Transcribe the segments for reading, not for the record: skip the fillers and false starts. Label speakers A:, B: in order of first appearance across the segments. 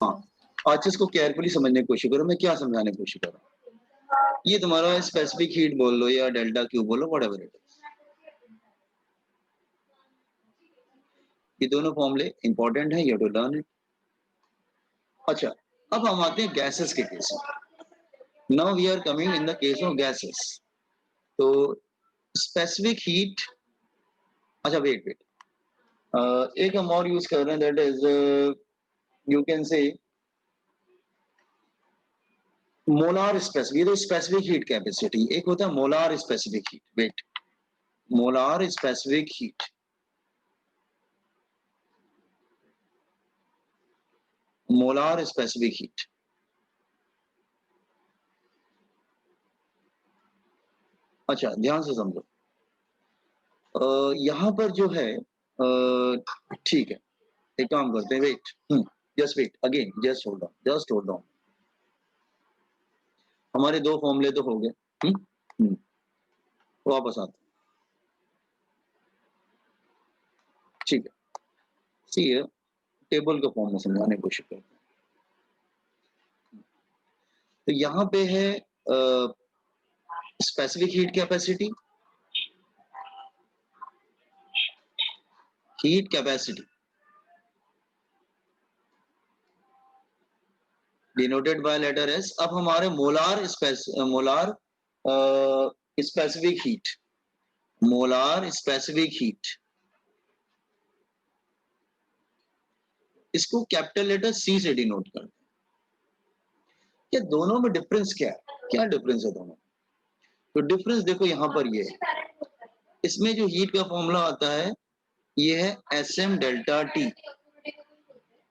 A: हाँ, आज इसको केयरफुली समझने की कोशिश करो, मैं क्या समझाने की कोशिश कर रहा हूँ। ये तुम्हारा स्पेसिफिक हीट बोल लो या डेल्टा क्यू बोलो, व्हाटएवर इट इज। ये दोनों फॉर्मूले इंपॉर्टेंट है, you have to learn it. अच्छा, अब हम आते हैं गैसेस के केस में। Now we are coming in the case of gases. तो स्पेसिफिक हीट, अच्छा वेट वेट, एक हम और यूज कर रहे हैं, that is you can say molar specific. ये तो स्पेसिफिक हीट कैपेसिटी, एक होता है molar specific heat. Wait, molar specific heat, molar specific heat. अच्छा ध्यान से समझो, यहाँ पर जो है ठीक है, एक काम करते हैं, wait, just wait, again just hold on, just hold on. हमारे दो फॉर्मूले तो हो गए, वापस आते, ठीक है। सी टेबल के फॉर्म में समझाने की कोशिश करते हैं। तो यहाँ पे है specific heat capacity, heat capacity denoted by letter S. अब हमारे molar specific heat, molar specific heat, इसको कैपिटल लेटर सी से डिनोट करते हैं। क्या दोनों में डिफरेंस क्या है, क्या डिफरेंस है दोनों? तो डिफरेंस देखो यहाँ पर ये है, इसमें जो हीट का फॉर्मूला आता है ये है S M delta T,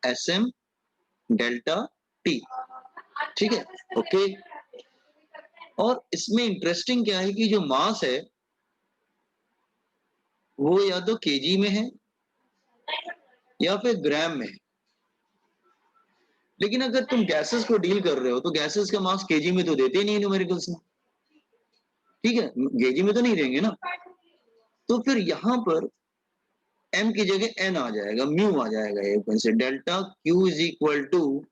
A: S M delta T, ठीक है, ओके। और इसमें इंटरेस्टिंग क्या है कि जो मास है वो या तो केजी में है या फिर ग्राम में है। लेकिन अगर तुम गैसेस को डील कर रहे हो तो गैसेस का मास केजी में तो देते ही नहीं न्यूमेरिकल्स में, ठीक है, केजी में तो नहीं देंगे ना। तो फिर यहां पर m की जगह n आ जाएगा, म्यू आ जाएगा, एक से delta Q is equal to,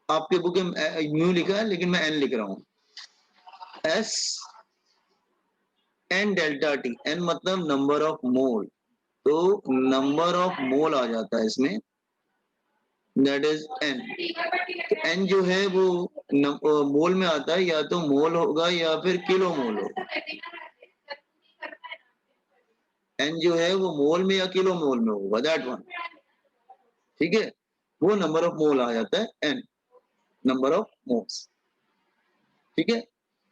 A: आपके बुक में म्यू लिखा है लेकिन मैं n लिख रहा हूं, s n delta T, n मतलब नंबर ऑफ मोल, तो नंबर ऑफ मोल आ जाता है इसमें, दैट इज n। तो n जो है वो मोल में आता है, या तो मोल होगा या फिर किलो मोल होगा। n जो है वो मोल में या किलो मोल में होगा, दैट वन, ठीक है, वो नंबर ऑफ मोल आ जाता है n, नंबर ऑफ मोल्स, ठीक है।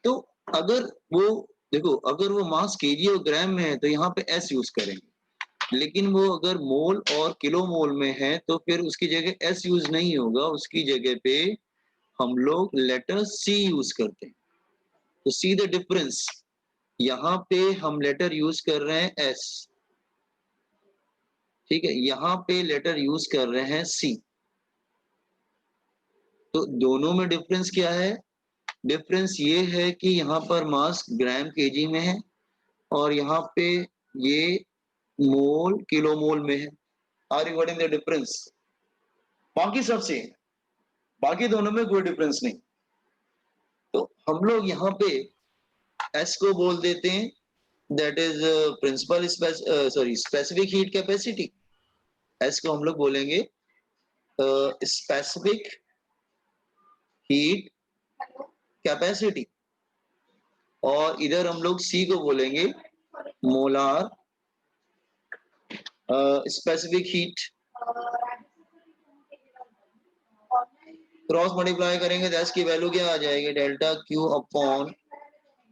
A: तो अगर वो देखो, अगर वो मास केजी और ग्राम में है तो यहाँ पे s यूज करेंगे, लेकिन वो अगर मोल और किलो मोल में है तो फिर उसकी जगह s यूज नहीं होगा, उसकी जगह पे हम लोग लेटर c यूज करते हैं। तो सी द डिफरेंस, यहाँ पे हम लेटर यूज कर रहे हैं s, ठीक है, यहाँ पे लेटर यूज कर रहे हैं c। तो दोनों में डिफरेंस क्या है? डिफरेंस ये है कि यहाँ पर मास ग्राम केजी में है और यहाँ पे ये मोल किलो मोल में है। Are you getting the difference? बाकी सब सेम, बाकी दोनों में कोई डिफरेंस नहीं। तो हम लोग यहाँ पे S को बोल देते हैं that is principal specific heat capacity. S को हम लोग बोलेंगे स्पेसिफिक हीट कैपेसिटी, और इधर हम लोग C को बोलेंगे molar specific heat. Cross multiply करेंगे तो S की वैल्यू क्या आ जाएगी, delta q upon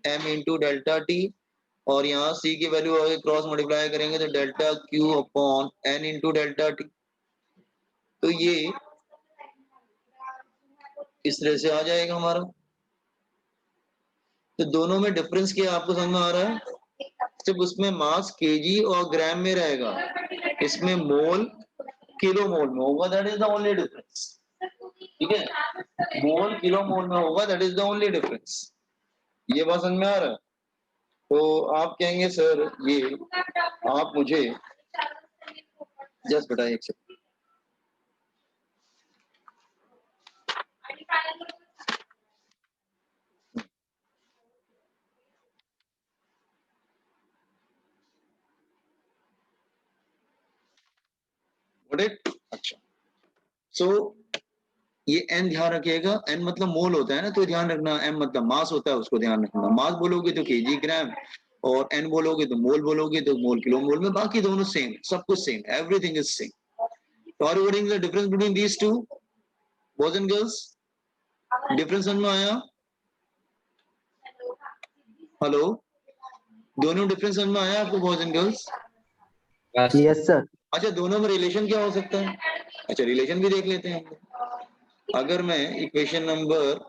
A: m into delta t, और यहाँ C की वैल्यू आगे क्रॉस मल्टीप्लाई करेंगे तो delta q upon n into delta t. तो ये इस तरह से आ जाएगा हमारा। तो दोनों में डिफरेंस क्या आपको समझ में आ रहा है? सिर्फ उसमें मास केजी और ग्राम में रहेगा, इसमें मोल किलो मोल में होगा, that is the only difference, ठीक है, मोल किलो मोल में होगा, that is the only difference. ये बात समझ में आ रहा है? तो आप कहेंगे सर ये आप मुझे जस्ट बताइए एक सेकंड, गॉट इट? अच्छा, सो ये n ध्यान रखिएगा, n मतलब मोल होता है ना, तो ध्यान रखना, m मतलब मास होता है, उसको ध्यान रखना। मास बोलोगे तो केजी ग्राम, और n बोलोगे तो मोल, बोलोगे तो मोल किलो मोल में, बाकी दोनों सेम, सब कुछ सेम, एवरीथिंग इज सेम। तो are you getting the difference between these two boys and girls? Difference समझ में आया? हेलो, दोनों डिफरेंस समझ में आया आपको, boys and girls?
B: Yes sir.
A: अच्छा, दोनों में रिलेशन क्या हो सकता है? अच्छा, रिलेशन भी देख लेते हैं। अगर मैं इक्वेशन नंबर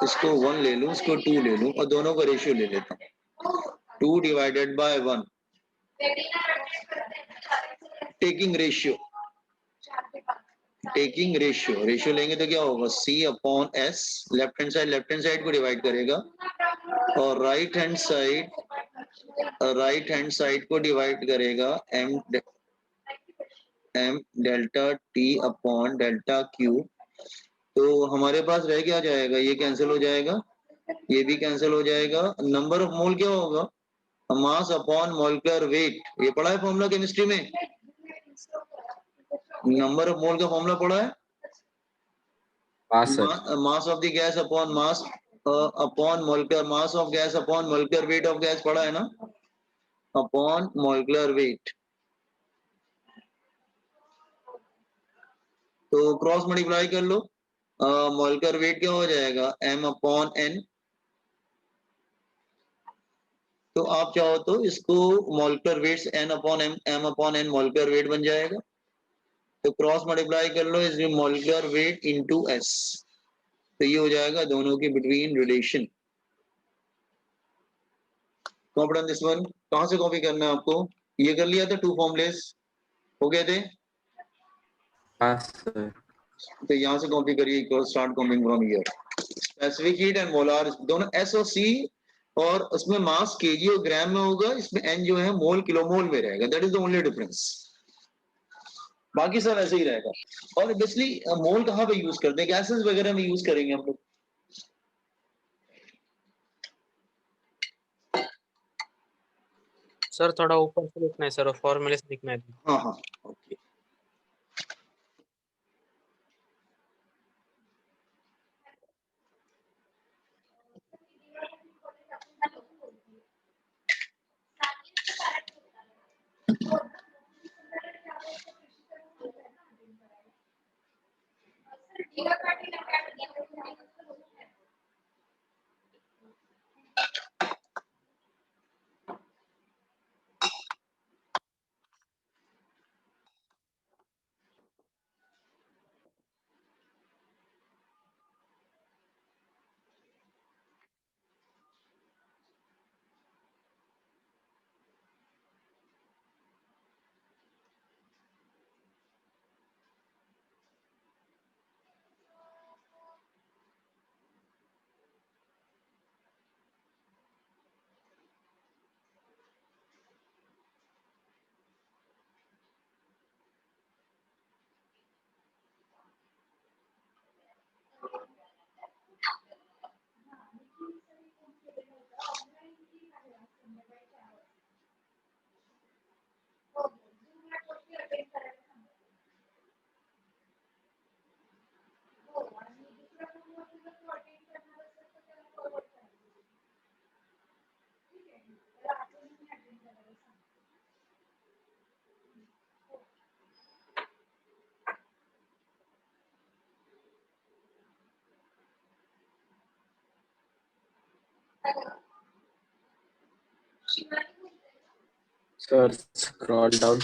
A: इसको 1 ले लूं, इसको 2 ले लूं, और दोनों का रेशियो ले लेता हूं, 2 divided by 1, taking ratio, taking ratio, ratio लेंगे तो क्या होगा, c upon s, left hand side को डिवाइड करेगा, और राइट हैंड साइड को डिवाइड करेगा m delta t upon delta q। तो हमारे पास रह क्या जाएगा, ये कैंसिल हो जाएगा, ये भी कैंसिल हो जाएगा। नंबर ऑफ मोल क्या होगा, मास अपॉन मोलकुलर वेट, ये पढ़ा है फॉर्मूला केमिस्ट्री में, नंबर ऑफ मोल का फॉर्मूला पढ़ा है, mass of the gas upon mass upon molecular, mass of gas upon molecular weight of gas पढ़ा है ना, अपॉन मोलकुलर वेट। तो क्रॉस मल्टीप्लाई कर लो, मोलकुलर वेट क्या हो जाएगा, m अपॉन n। तो आप चाहो तो इसको molecular weights n upon m upon n molecular weight बन जाएगा। तो क्रॉस मल्टीप्लाई कर लो, इसमें मोलकुलर वेट इनटू s, तो ये हो जाएगा दोनों के between relation. Copy this one, कहां से कॉपी करना है आपको, ये कर लिया था, टू फॉर्मुलेस हो गए थे।
B: हाँ सर।
A: तो यहाँ से कॉपी करिए, start कॉपिंग from here. Specific heat and molar दोनों एस और सी, और उसमें मास केजी और ग्राम में होगा, इसमें एन जो है मोल किलोमोल में रहेगा, that is the only difference, बाकी सब ऐसे ही रहेगा। और बेसिकली मोल कहाँ पे यूज करते हैं, गैसेस वगैरह में यूज करेंगे हम लोग।
C: सर थोड़ा ऊपर से लिखना है सर, और फॉर्मूले से लिखना है।
A: हाँ हाँ, ओके।
B: Sir scroll down.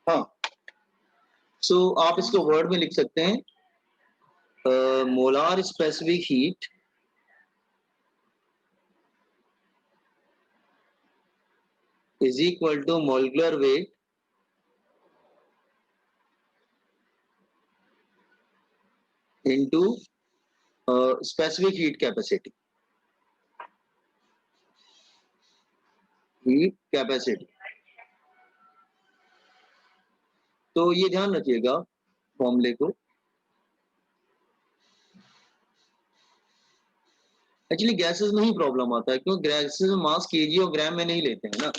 A: हाँ, सो आप इसको वर्ड में लिख सकते हैं molar specific heat is equal to molecular weight into specific heat capacity. Heat capacity. तो ये ध्यान रखिएगा फॉर्मूले को। एक्चुअली गैसेस में ही प्रॉब्लम आता है, क्योंकि गैसेस में मास केजी और ग्राम में नहीं लेते हैं ना,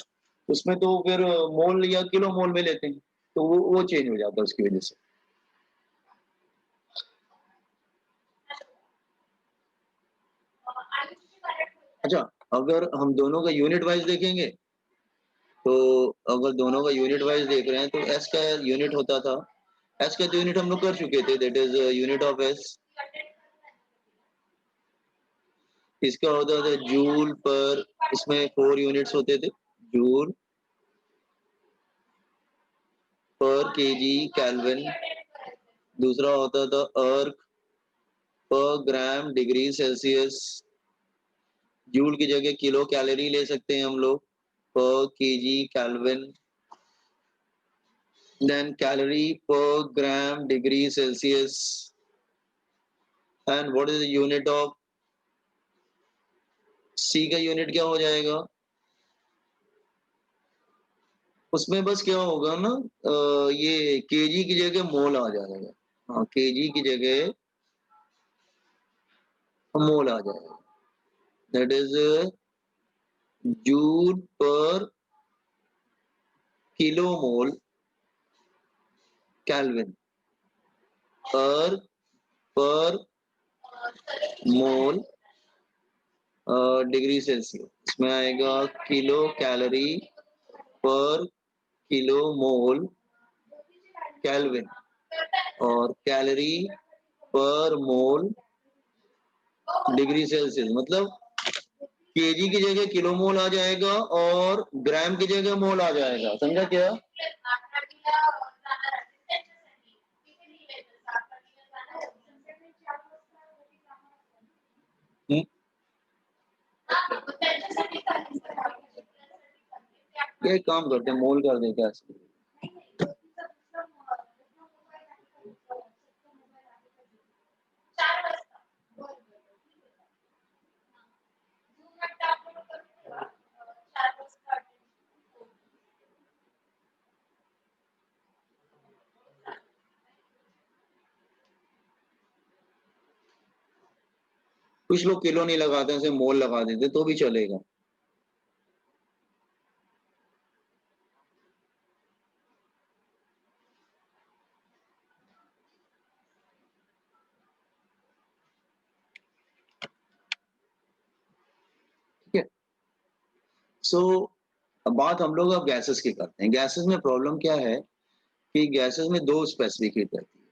A: उसमें तो फिर मोल या किलो मोल में लेते हैं, तो वो चेंज हो जाता है उसकी वजह से। अच्छा, अगर हम दोनों का यूनिट वाइज देखेंगे, तो अगर दोनों का यूनिट वाइज देख रहे हैं तो एस का यूनिट होता था, एस का तो यूनिट हम लोग कर चुके थे, that is unit of S. इसका होता था जूल पर, इसमें 4 यूनिट्स होते थे, जूल पर केजी केल्विन। दूसरा होता था अर्क पर ग्राम डिग्री सेल्सियस। जूल की जगह किलो कैलोरी ले सकते हैं हम लोग, पर KG kelvin. Then calorie per gram degree Celsius. And what is the unit of c का यूनिट क्या हो जाएगा? उसमें बस क्या होगा ना, ये केजी की जगह मोल आ जाएगा। हाँ, केजी की जगह मोल आ जाएगा, दैट इज जूल पर किलो मोल केल्विन, पर मोल डिग्री सेल्सियस। इसमें आएगा किलो कैलोरी पर किलो मोल केल्विन, और कैलोरी पर मोल डिग्री सेल्सियस। मतलब केजी की जगह किलो मोल आ जाएगा और ग्राम की जगह मोल आ जाएगा, समझा क्या? ये काम करते हैं, मोल कर देते हैं। कुछ लोग किलो नहीं लगाते हैं, सिर्फ मोल लगा देते तो भी चलेगा। ठीक है, सो बात हम लोग अब गैसेस की करते हैं। गैसेस में प्रॉब्लम क्या है कि गैसेस में 2 स्पेसिफिक हीट रहती है।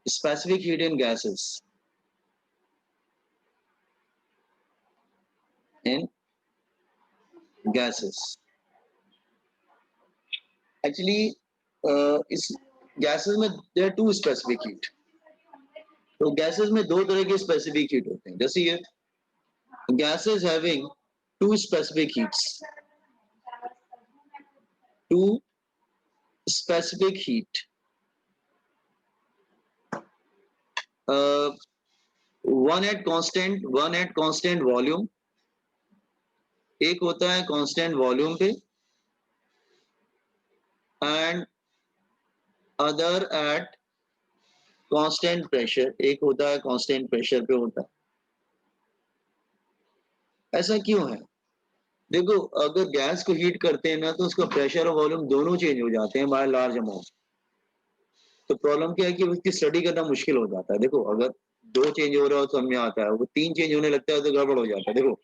A: Specific heat in gases, actually इस गैसेस में देयर 2 स्पेसिफिक हीट। तो गैसेस में 2 तरह के स्पेसिफिक हीट होते हैं। जैसे ये gases having 2 specific heats, 2 specific heat, one eight constant volume, एक होता है कांस्टेंट वॉल्यूम पे and other at constant pressure, एक होता है कांस्टेंट प्रेशर पे होता है। ऐसा क्यों है? देखो, अगर गैस को हीट करते हैं ना तो उसका प्रेशर और वॉल्यूम दोनों चेंज हो जाते हैं बाय लार्ज अमाउंट। तो प्रॉब्लम क्या है कि उसकी स्टडी करना मुश्किल हो जाता है। देखो, अगर 2 चेंज हो रहा हो तो समझ में आता है, वो 3 चेंज होने लगता है तो गड़बड़ हो जाता है। देखो,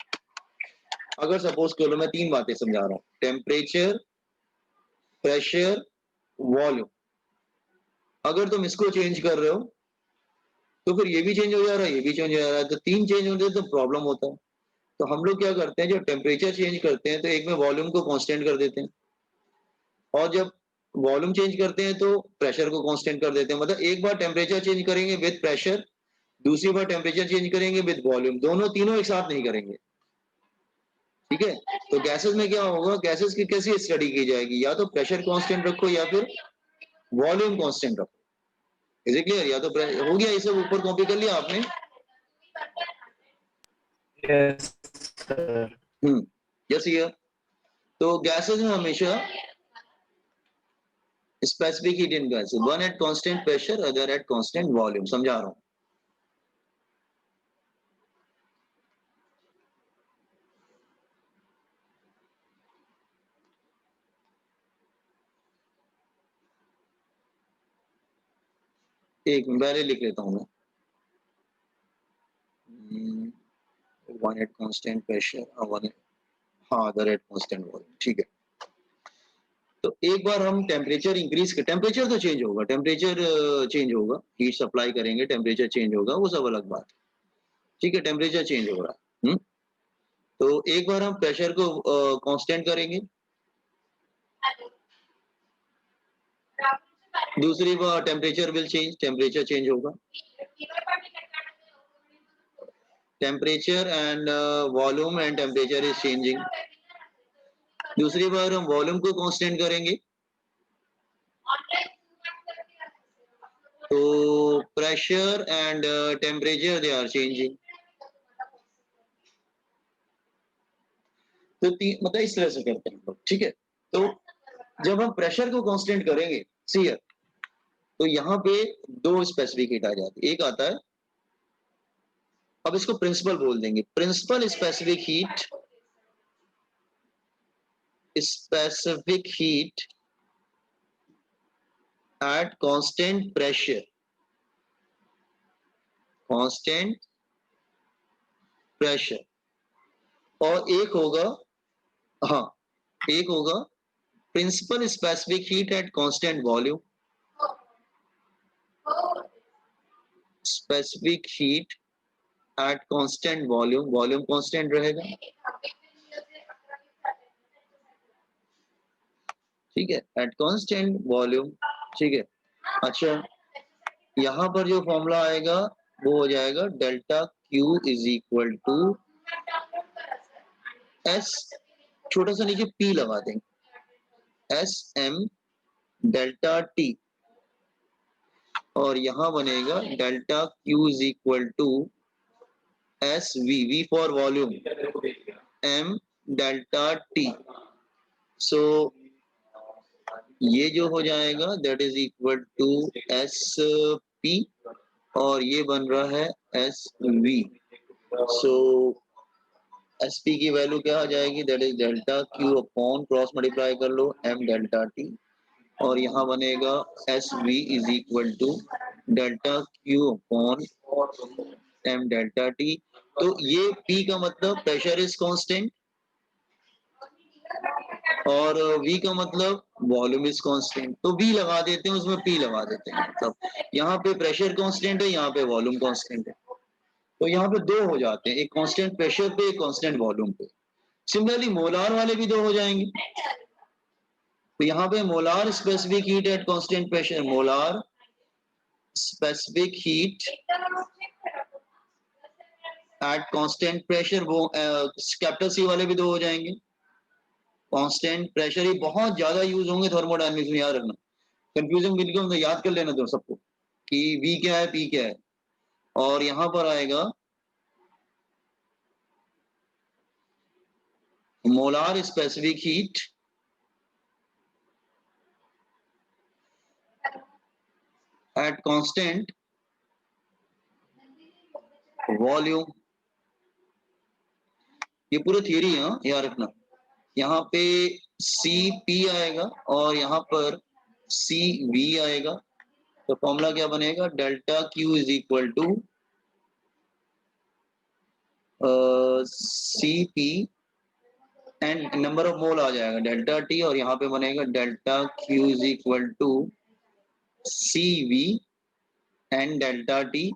A: अगर सपोज करो मैं 3 बातें समझा रहा हूँ, टेम्परेचर, प्रेशर, वॉल्यूम। अगर तुम इसको चेंज कर रहे हो तो फिर ये भी चेंज हो जा रहा है, ये भी चेंज हो जा रहा है, तो 3 चेंज होते हैं तो प्रॉब्लम होता है। तो हम लोग क्या करते हैं, जब टेम्परेचर चेंज करते हैं तो एक में वॉल्यूम को कांस्टेंट कर देते हैं, और जब वॉल्यूम चेंज करते हैं तो प्रेशर को कांस्टेंट कर देते हैं। मतलब एक बार टेम्परेचर चेंज करेंगे विद प्रेशर, दूसरी बार टेम्परेचर चेंज करेंगे विद वॉल्यूम, दोनों तीनों एक साथ नहीं करेंगे। ठीक है? तो गैसेस में क्या होगा, गैसेस की कैसी स्टडी की जाएगी, या तो प्रेशर कांस्टेंट रखो या फिर वॉल्यूम कांस्टेंट रखो। Is it clear? या तो हो गया, ये सब ऊपर कॉपी कर लिया आपने?
B: Yes, sir.
A: Yes here. तो गैसेस में हमेशा specific heat in gases, one eight constant pressure, other at constant volume. समझा रहा हूं। एक मिनट पहले लिख लेता हूं मैं। One eight constant pressure, one, हाँ, अदर एट कांस्टेंट वॉल्यूम। ठीक है। तो एक बार हम टेम्परेचर इंक्रीज कर, टेम्परेचर तो चेंज होगा, टेम्परेचर चेंज होगा, हीट सप्लाई करेंगे, टेम्परेचर चेंज होगा, वो सब अलग बात। ठीक है, टेम्परेचर चेंज हो रहा है। तो एक बार हम प्रेशर को कांस्टेंट करेंगे, दूसरी बार temperature will change, temperature change होगा, temperature and volume and temperature is changing. दूसरी बार हम वॉल्यूम को कांस्टेंट करेंगे तो pressure and temperature they are changing. तो मतलब इस तरह से करते हैं हम लोग। ठीक है? तो जब हम प्रेशर को कांस्टेंट करेंगे, सी हियर, तो यहाँ पे 2 स्पेसिफिक हीट आ जाती है। एक आता है, अब इसको प्रिंसिपल बोल देंगे, principal specific heat, specific heat at constant pressure, constant pressure. और एक होगा, हाँ, एक होगा principal specific heat at constant volume, specific heat at constant volume, volume constant रहेगा। ठीक है, एट कांस्टेंट वॉल्यूम। ठीक है। अच्छा, यहाँ पर जो फॉर्मूला आएगा वो हो जाएगा delta Q is equal to S, छोटा सा नीचे पी लगा देंगे, एस एम डेल्टा टी, और यहाँ बनेगा delta Q is equal to s v, v for volume, m delta t. So ये जो हो जाएगा that is equal to s p, और ये बन रहा है s v. So s p की वैल्यू क्या आ जाएगी, that is delta q upon, cross multiply कर लो, एम डेल्टा टी, और यहाँ बनेगा s v is equal to delta q upon m delta t. तो ये पी का मतलब प्रेशर इज कांस्टेंट, और V का मतलब वॉल्यूम इज कांस्टेंट। तो V लगा देते हैं, उसमें P लगा देते हैं। मतलब यहाँ पे प्रेशर कांस्टेंट है, यहाँ पे वॉल्यूम कांस्टेंट है, तो यहाँ पे 2 हो जाते हैं, एक कांस्टेंट प्रेशर पे, एक कांस्टेंट वॉल्यूम पे। सिमिलरली मोलार वाले भी 2 हो जाएंगे। तो यहाँ पे molar specific heat at constant pressure, molar specific heat at constant pressure, वो कैपिटल C वाले भी 2 हो जाएंगे। कांस्टेंट प्रेशर ये बहुत ज्यादा यूज होंगे थर्मोडायनामिक्स में, याद रखना। कंफ्यूजन बिल्कुल याद कर लेना दो सबको कि V क्या है, P क्या है। और यहां पर आएगा molar specific heat at constant volume. ये पूरा थियरी है, याद रखना। यहाँ पे Cp आएगा और यहाँ पर Cv आएगा, तो फॉर्मूला क्या बनेगा, delta Q is equal to Cp and number of mole आ जाएगा डेल्टा T, और यहाँ पे बनेगा delta Q is equal to Cv and delta T,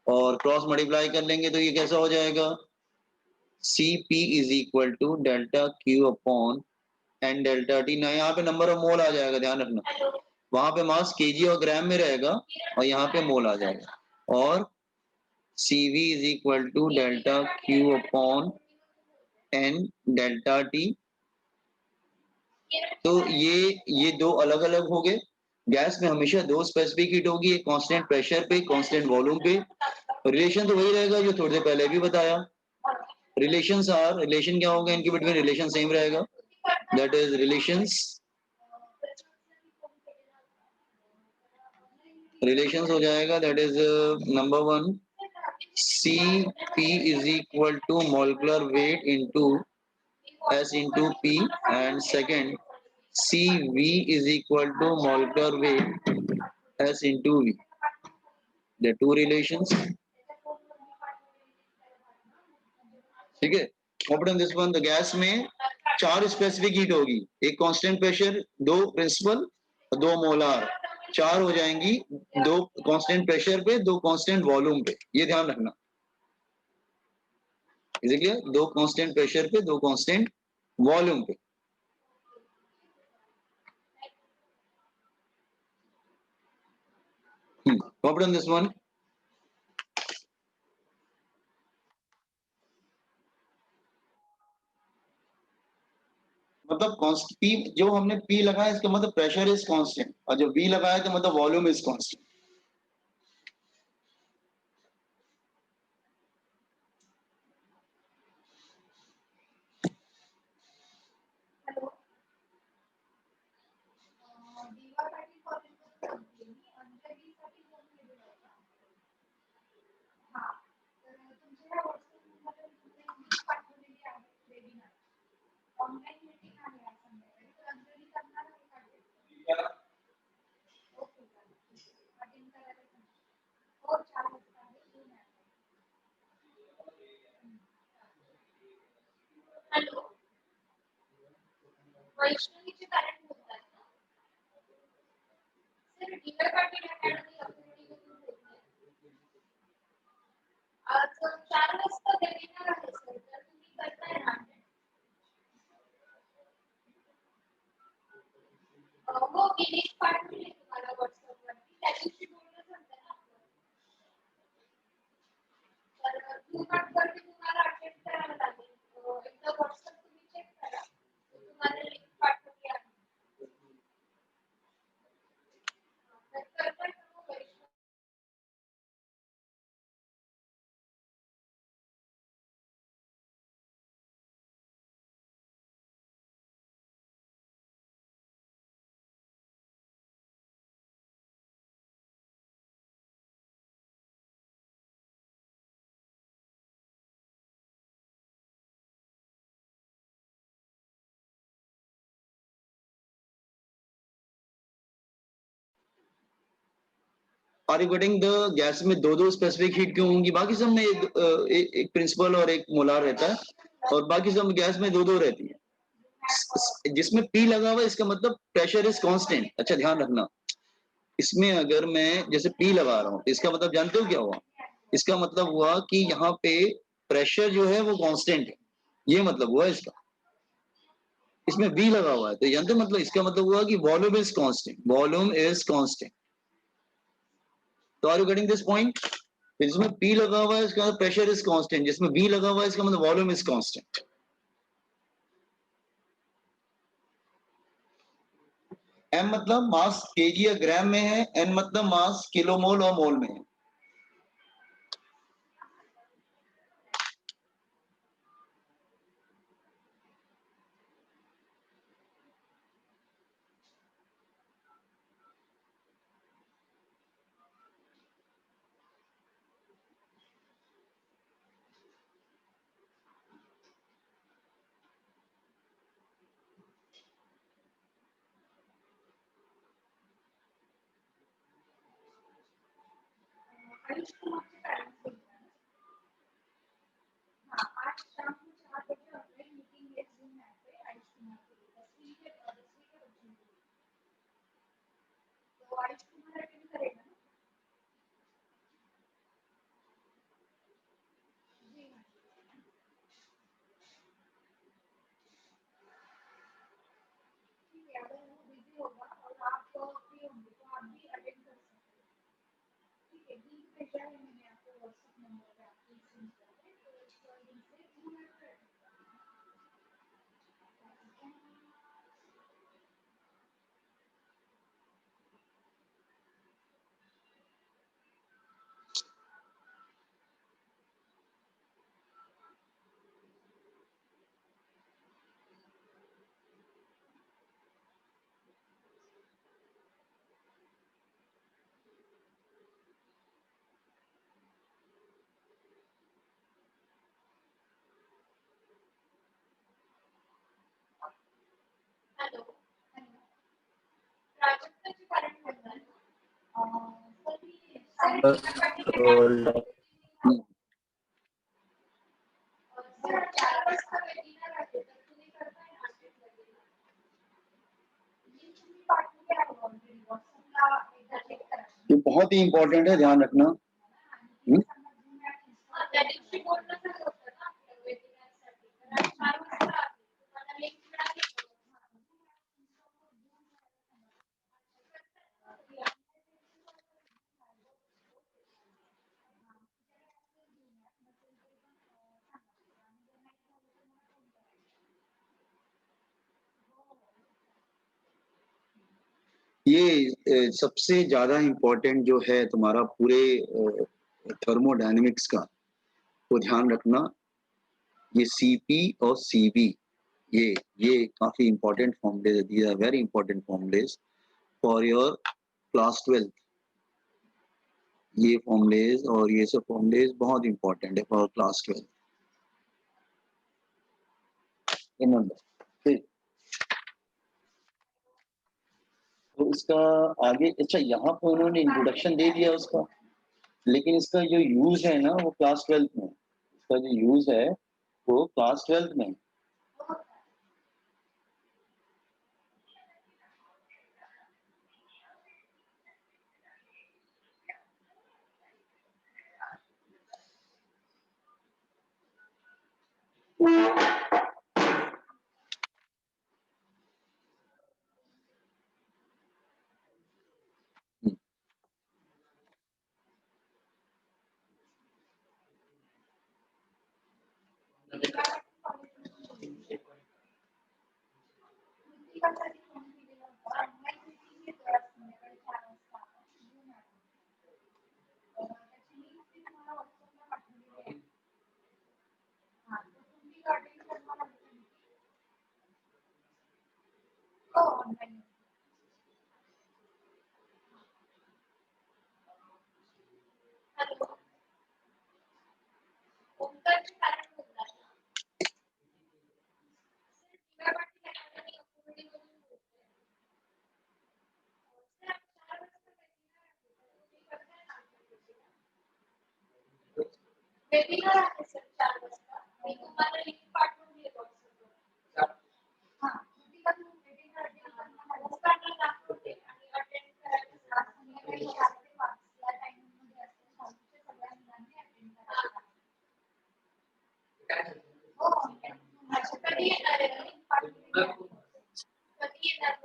A: और क्रॉस मल्टीप्लाई कर लेंगे तो ये कैसा हो जाएगा, Cp is equal to delta Q upon and delta T ना, यहाँ पे नंबर ऑफ मोल आ जाएगा, ध्यान रखना। वहां पे मास केजी और ग्राम में रहेगा और यहाँ पे मोल आ जाएगा, और Cv is equal to delta Q upon N delta T। तो ये दो अलग अलग हो गए। गैस में हमेशा दो स्पेसिफिक हीट होगी, एक कांस्टेंट प्रेशर पे, कांस्टेंट वॉल्यूम पे। रिलेशन तो वही रहेगा जो थोड़ी देर पहले भी बताया। रिलेशन क्या होगा इनके बिटवीन, रिलेशन सेम रहेगा, दैट इज रिलेशंस हो जाएगा, that is number 1 Cp is equal to molecular weight into S into P, and second Cv is equal to molecular weight S into V. The two relations. ठीक है, open this one, the gas में चार specific heat होगी, एक constant pressure, दो principal, दो molar, चार हो जाएंगी, दो कांस्टेंट प्रेशर पे, दो कांस्टेंट वॉल्यूम पे, ये ध्यान रखना। इज इट क्लियर, दो कांस्टेंट प्रेशर पे, दो कांस्टेंट वॉल्यूम पे। open this one. मतलब P जो हमने P लगाया इसका मतलब प्रेशर इज कांस्टेंट, और जो V लगाया तो मतलब वॉल्यूम इज कांस्टेंट।
D: वैष्णवीचे कारण बोलतात ना सर डिनर पार्टी आज 4 वाजता वेबिनार आहे सर, तर तुम्ही करताय ना? हो, मी लिंक पाठवली तुम्हाला WhatsApp वरती, त्या दिवशी बोलणं झालं ना आपलं. तर टू नंबरवरती तुम्हाला अटेंड करावं लागेल. एकदा WhatsApp तुम्ही चेक करा, तुम्हाला लिंक पाठवली आहे. तर करताय का मग Vaishnavi?
A: Are you getting the gas में दो दो स्पेसिफिक हीट क्यों होंगी, बाकी सब में एक प्रिंसिपल और एक मोलार रहता है, और बाकी सब गैस में दो दो रहती है। जिसमें P लगा हुआ है इसका मतलब प्रेशर इज कांस्टेंट। अच्छा ध्यान रखना, इसमें अगर मैं जैसे P लगा रहा हूँ तो इसका मतलब जानते हो क्या हुआ, इसका मतलब हुआ कि यहाँ पे प्रेशर जो है वो कांस्टेंट है, ये मतलब हुआ इसका। इसमें V लगा हुआ है तो जानते हो, मतलब इसका मतलब हुआ कि volume is constant, volume is constant. तो are you getting this point, जिसमें P लगा हुआ है इसका प्रेशर इज कांस्टेंट, जिसमें V लगा हुआ है इसका मतलब वॉल्यूम इज कांस्टेंट। M मतलब मास केजी या ग्राम में है, N मतलब मास किलोमोल और मोल में है।
D: आयुष कुमार के पेरेंट्स बोलते हैं ना। हाँ, आज शाम को 4 बजे ऑनलाइन मीटिंग है Zoom ऐप पे आयुष कुमार के लिए 10वीं के बच्चों के लिए। तो आयुष कुमार अटेंड करेगा ना? जी हाँ। ठीक है, अगर वो बिजी होगा और आप फ्री होंगे तो आप भी अटेंड कर सकते हैं। ठीक है, लिंक भेजा है मैंने आपको व्हाट्सएप नंबर पे, आपको सेंड कर दें, तो इस लिंक से Zoom ऐप पे अटेंड करना। हेलो, प्राजक्ता जी कारण बोल रहे हैं।
B: Hold up.
D: सर 4 वाजता वेबिनार आहे तर तुम्ही करताय ना अपडेट लगेच. लिंक तुम्ही पाठवली आहे ऑलरेडी व्हॉट्सअपला एकदा चेक करा.
A: ये बहुत ही इंपॉर्टेंट है, ध्यान रखना।
D: त्या दिवशी बोलणं झालं होतं ना आपलं वेबिनारसाठी. तर आज 4 वाजता तुम्हाला लिंक मिळाली का?
A: ये सबसे ज्यादा इम्पोर्टेंट जो है तुम्हारा पूरे थर्मोडायनेमिक्स का, तो ध्यान रखना। ये सीपी और सीबी, ये काफी important formulas, these are very important formulas for your class 12। ये फॉर्मूलेज और ये सब फॉर्मूलेज बहुत इंपॉर्टेंट है फॉर क्लास 12। रिमेंबर। तो इसका आगे, अच्छा यहाँ पे उन्होंने इंट्रोडक्शन दे दिया उसका, लेकिन इसका जो यूज है ना वो क्लास 12 में, इसका जो यूज है वो क्लास 12 में। वेबिनार आहे सर 4 वाजता. मी तुम्हाला लिंक पाठवून दिली व्हॉट्सअपवर. हां, तुम्ही पण वेबिनार अटेंड करणार लोकांना दाखवते आणि अटेंड करायचं संध्याकाळी 4 ते 5 या टाइमिंगमध्ये असते. कॉलेजच्या सगळ्या मुलांनी अटेंड करायचं. हो, अच्छा कधी येणार आहे? लिंक पाठवून कधी येणार?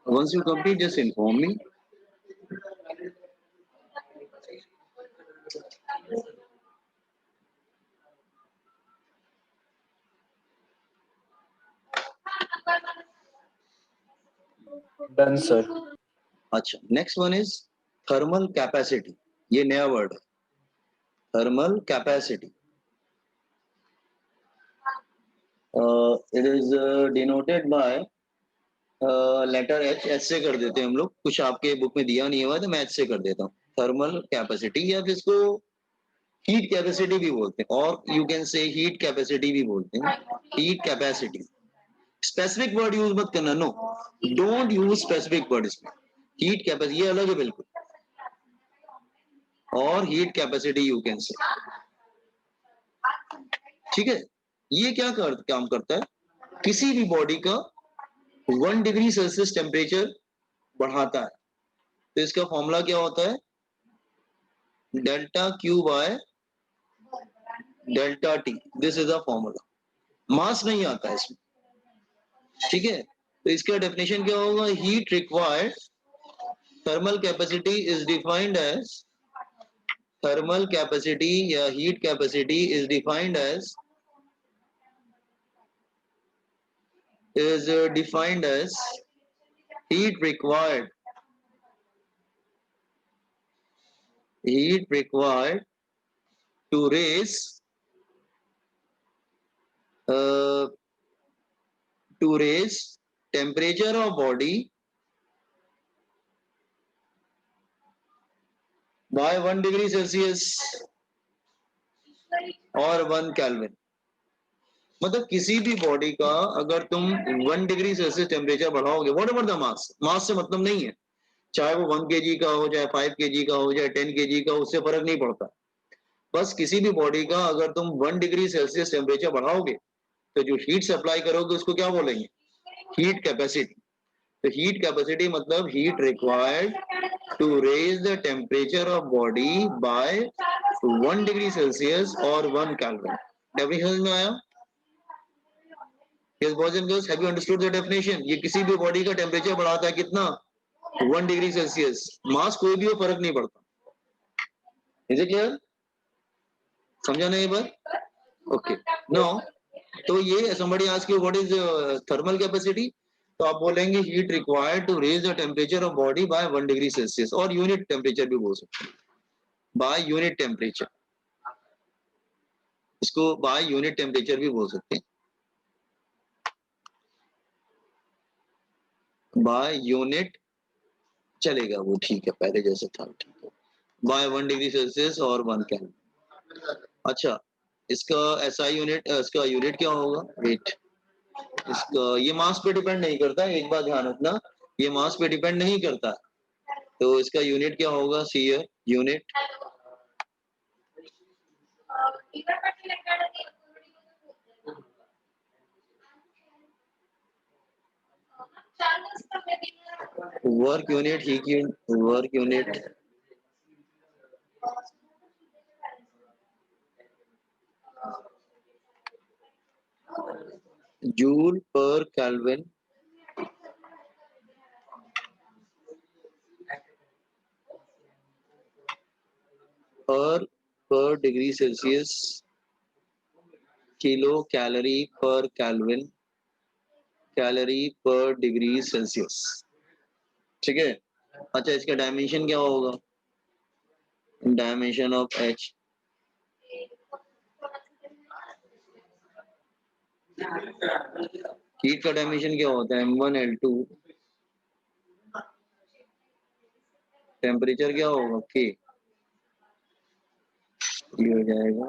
A: Once you complete, just inform me.
B: Done, sir.
A: अच्छा, next one is thermal capacity. ये नया वर्ड है, thermal capacity. It is denoted by letter H. H से कर देते हैं हम लोग, कुछ आपके बुक में दिया नहीं हुआ तो मैं एच से कर देता हूँ। थर्मल कैपेसिटी, या फिर इसको हीट कैपेसिटी भी बोलते हैं, और you can say heat capacity भी बोलते हैं। Heat capacity, specific word use मत करना, no, don't use specific word इसमें। हीट कैपेसिटी ये अलग है बिल्कुल, और हीट कैपेसिटी यू कैन से, ठीक है। ये क्या काम करता है, किसी भी बॉडी का 1 डिग्री सेल्सियस टेम्परेचर बढ़ाता है। तो इसका फॉर्मूला क्या होता है, delta Q by delta T, this is a formula. Mass नहीं आता है इसमें, ठीक है। तो इसका डेफिनेशन क्या होगा, heat required, thermal capacity is defined as, thermal capacity या heat capacity is defined as, heat required to raise temperature of body by 1 degree Celsius और 1 केल्विन। मतलब किसी भी बॉडी का अगर तुम 1 डिग्री सेल्सियस टेम्परेचर बढ़ाओगे, whatever the mass, mass से मतलब नहीं है, चाहे वो 1 kg का हो, चाहे 5 kg का हो, चाहे 10 kg का, उससे फर्क नहीं पड़ता। बस किसी भी बॉडी का अगर तुम 1 डिग्री सेल्सियस टेम्परेचर बढ़ाओगे तो जो हीट सप्लाई करोगे उसको क्या बोलेंगे, हीट कैपेसिटी। तो हीट कैपेसिटी मतलब heat required to raise the temperature of body by 1 degree Celsius और 1 केल्विन। डेफिनेशन में आया? Yes, boys and girls, have you understood the definition? ये किसी भी बॉडी का टेम्परेचर बढ़ाता है कितना, 1 डिग्री सेल्सियस। मास कोई भी हो, फर्क नहीं पड़ता। Is it clear? समझा नहीं बात? ओके, नाउ तो ये somebody ask you what is thermal capacity, तो आप बोलेंगे heat required to raise the temperature of body by 1 degree Celsius, और यूनिट टेम्परेचर भी बोल सकते हैं, बाय यूनिट टेम्परेचर, इसको बाय यूनिट टेम्परेचर भी बोल सकते हैं, बाय यूनिट चलेगा वो, ठीक है, पहले जैसे था ठीक है, बाय 1 डिग्री सेल्सियस और 1 केल्विन। अच्छा, इसका एसआई यूनिट, इसका यूनिट क्या होगा, वेट, इसका ये मास पे डिपेंड नहीं करता, एक बात ध्यान रखना, ये मास पे डिपेंड नहीं करता। तो इसका यूनिट क्या होगा, सी यूनिट, वर्क यूनिट, ही work unit, joule per kelvin per degree Celsius, kilo calorie per kelvin, calorie per degree Celsius, ठीक है। अच्छा, इसका डायमेंशन क्या होगा, डायमेंशन ऑफ एच, हीट का डायमेंशन क्या होता है, M1L2, टेम्परेचर क्या होगा, के, ये हो जाएगा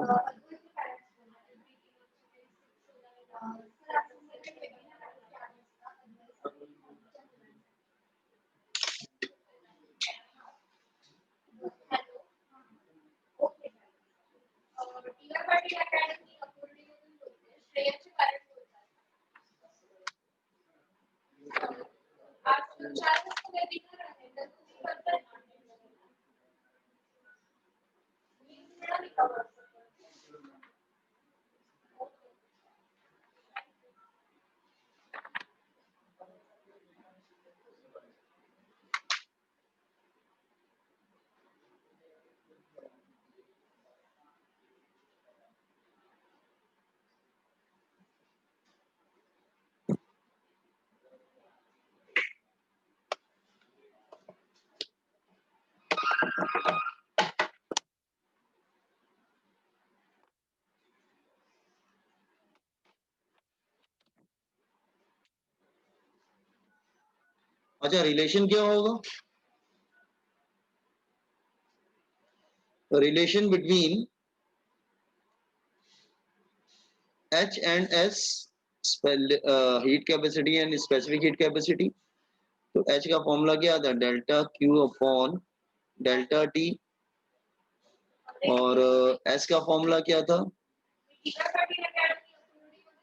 A: अच्छा, रिलेशन क्या होगा, relation between H and S heat capacity and specific heat capacity. तो H का फॉर्मूला क्या था, delta Q upon delta T, और S का फॉर्मूला क्या था,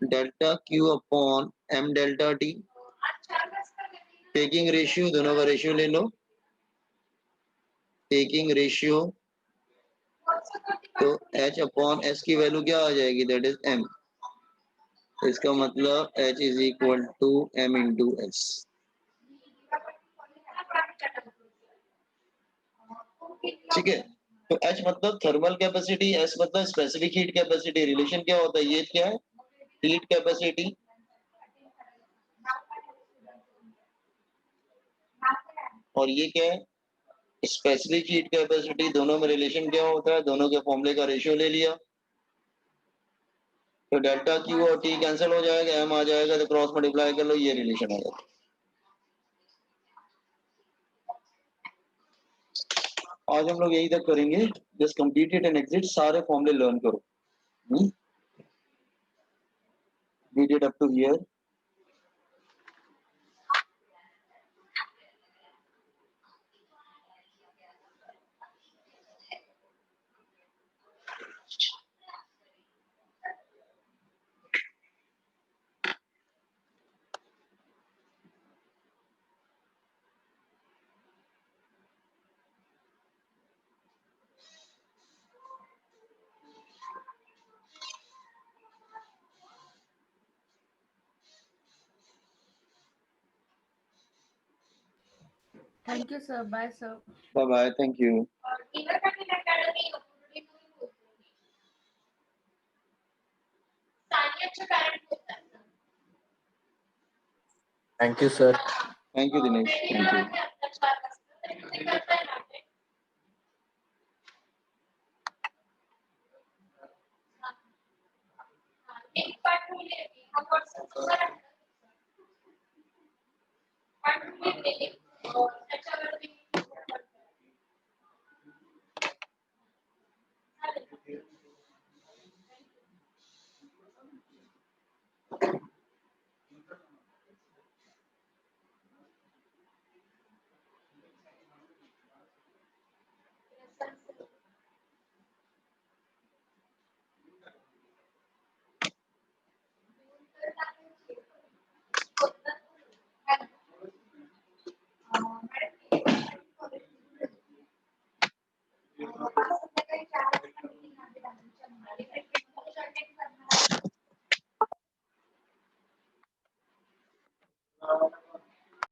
A: delta Q upon M delta T। Taking ratio, दोनों का रेशियो ले लो, टेकिंग रेशियो, तो H अपॉन S की वैल्यू क्या आ जाएगी, दैट इज M। इसका मतलब H is equal to M into S। ठीक है, तो H मतलब थर्मल कैपेसिटी, S मतलब स्पेसिफिक हीट कैपेसिटी। रिलेशन क्या होता है, ये क्या है, हीट कैपेसिटी, और ये क्या है, स्पेसिफिक हीट कैपेसिटी। दोनों में रिलेशन क्या होता है, दोनों के फॉर्मूले का रेशियो ले लिया, तो डेल्टा Q और T कैंसिल हो जाएगा, M आ जाएगा, तो क्रॉस मल्टीप्लाई कर लो, ये रिलेशन आ जाएगा। आज हम लोग यही तक करेंगे, just complete it and exit, सारे फॉर्मूले लर्न करो। We did up to here.
E: Thank you, sir. Bye, sir.
A: Bye bye, thank you.
B: Thank you, sir.
A: Thank you, Dinesh. Thank you.